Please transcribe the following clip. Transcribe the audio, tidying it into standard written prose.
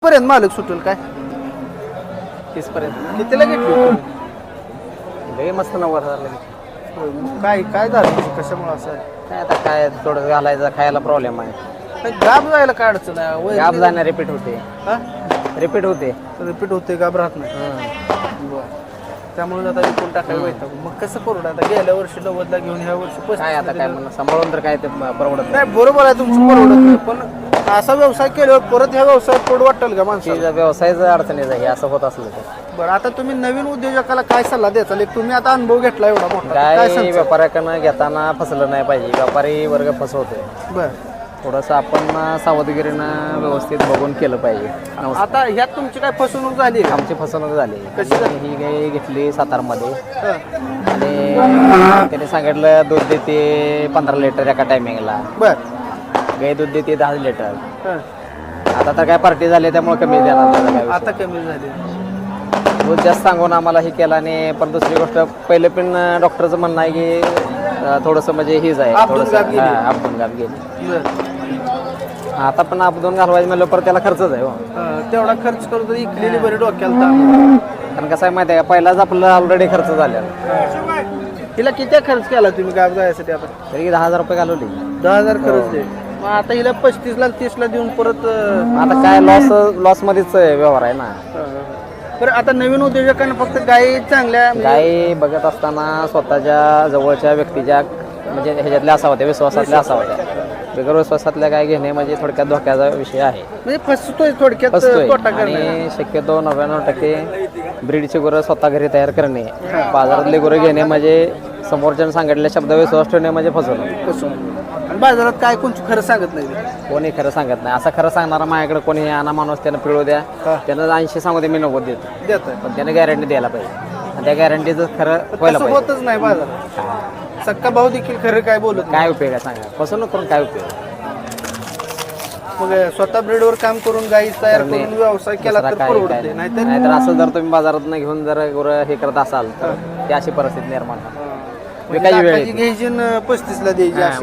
पर्यंत मालक सुटेल काय 30 पर्यंत कितीला घेतली लय मस्त 90,000 काय काय झालं तुझं? कशामुळे असं आहे? काय आता काय थोडं घालायचं खायला प्रॉब्लेम आहे. काय गाब जायला काय अडचण आहे गाब जाणं रिपीट होते रिपीट होते गाब राहत नाही बरं. त्यामुळे आता विकून टाकायला येतं मग कसं करू आता गेल्या वर्षी 90ला घेऊन ह्या वर्षी 35 काय आता काय म्हणून सांभाळून तर काय ते परवडत नाही बरोबर आहे तुमचं परवडत नाही पण असा व्यवसाय केल्यावर परत ह्या व्यवसायात पोट वाटेल का माणसाला? नाही. व्यवसायच अडचणीचं आहे असं होत असलं तर बरं आता तुम्ही नवीन उद्योजकाला काय सल्ला द्यायचा तुम्ही आता अनुभव घेतला एवढा मोठा काय सांगता? व्यापाऱ्याकडनं घेताना फसलं नाही पाहिजे. व्यापारी वर्ग फसवतोय. बरं थोडंसं आपण सावधगिरीनं व्यवस्थित बघून केलं पाहिजे. आता ह्यात तुमची काय फसवणूक झाली का? आमची फसवणूक झाली. कशी झाली? ही गाय घेतली सातारमध्ये हं. आणि त्याने सांगितलं दूध देते 15 लिटर एका टायमिंगला. बरं गाय दूध देते 10 लिटर. हं. आता तर काय पार्टी झाली त्यामुळे कमी देणार त्याचा काय आता विषय. कमी झाली दूध जास्त सांगून आम्हाला हे केलं आणि पण दुसरी गोष्ट पहिले पण डॉक्टरचं म्हणणं आहे की थोडंसं म्हणजे हीच आहे आपदून थोडंसं गाभ गेली. आपदून गाभ गेली. बरं. आता पण आपदून घालवायचं म्हणलं परत त्याला खर्चच आहे हो. तेवढा खर्च करून तर इकलेली बरी डोक्याला ताण. कारण कसं आहे माहिती आहे का पहिलाच आपलं ऑलरेडी खर्च झालेला. हिला किती खर्च केला तुम्ही गाव जायसाठी आता? तरी 10,000 रुपये घालवली. 10,000 खर्च दे मग आता हिला 35 ला 30 ला देऊन परत आता काय लॉस मध्येच व्यवहार आहे ना. बरं आता नवीन उद्योजकांना फक्त गायी चांगल्या गाय बघत असताना स्वतःच्या जवळच्या व्यक्तीच्या म्हणजे ह्याच्यातल्या असावं त्या विश्वासातल्या असावं त्या बिगर विश्वासातल्या गाय घेणे म्हणजे थोडक्यात धोक्याचा विषय आहे. म्हणजे फसतोय थोडक्यात फसतोय. तोटा करणे आणि शक्यतो 99% ब्रीडची गुरं स्वतः घरी तयार करणे बाजारातले गुरं घेणे म्हणजे समोरच्याने सांगितलेल्या शब्द विश्वास ठेवणे म्हणजे फसवणूक. आणि बाजारात काय कोणचं खरं सांगत नाही कोणी खरं सांगत नाही. असं खरं सांगणारा माझ्याकडे कोणी आणा माणूस त्यानं पिळू द्या त्यानं 80 सांगू दे मी 90 देतो देत पण त्याने गॅरंटी द्यायला पाहिजे आणि त्या गॅरंटीचं खरं व्हायला तसं पाहिजे. होतच नाही बाजारात सक्का भाऊ देखील खरं काय बोलत नाही. काय उपयोग आहे सांगा फसवणूक करून काय उपयोग आहे? मग स्वतः ब्रीडवर काम करून गाई तयार करणे. करून व्यवसाय केला दुसरा तर काय परवडते नाहीतर नाहीतर असं जर तुम्ही बाजारात घेऊन जर गुरं हे करत असाल तर ती अशी परिस्थिती निर्माण होणार. विकायची वेळ लाखाची येते. घ्यायची 35 ला द्यायची हा. अशी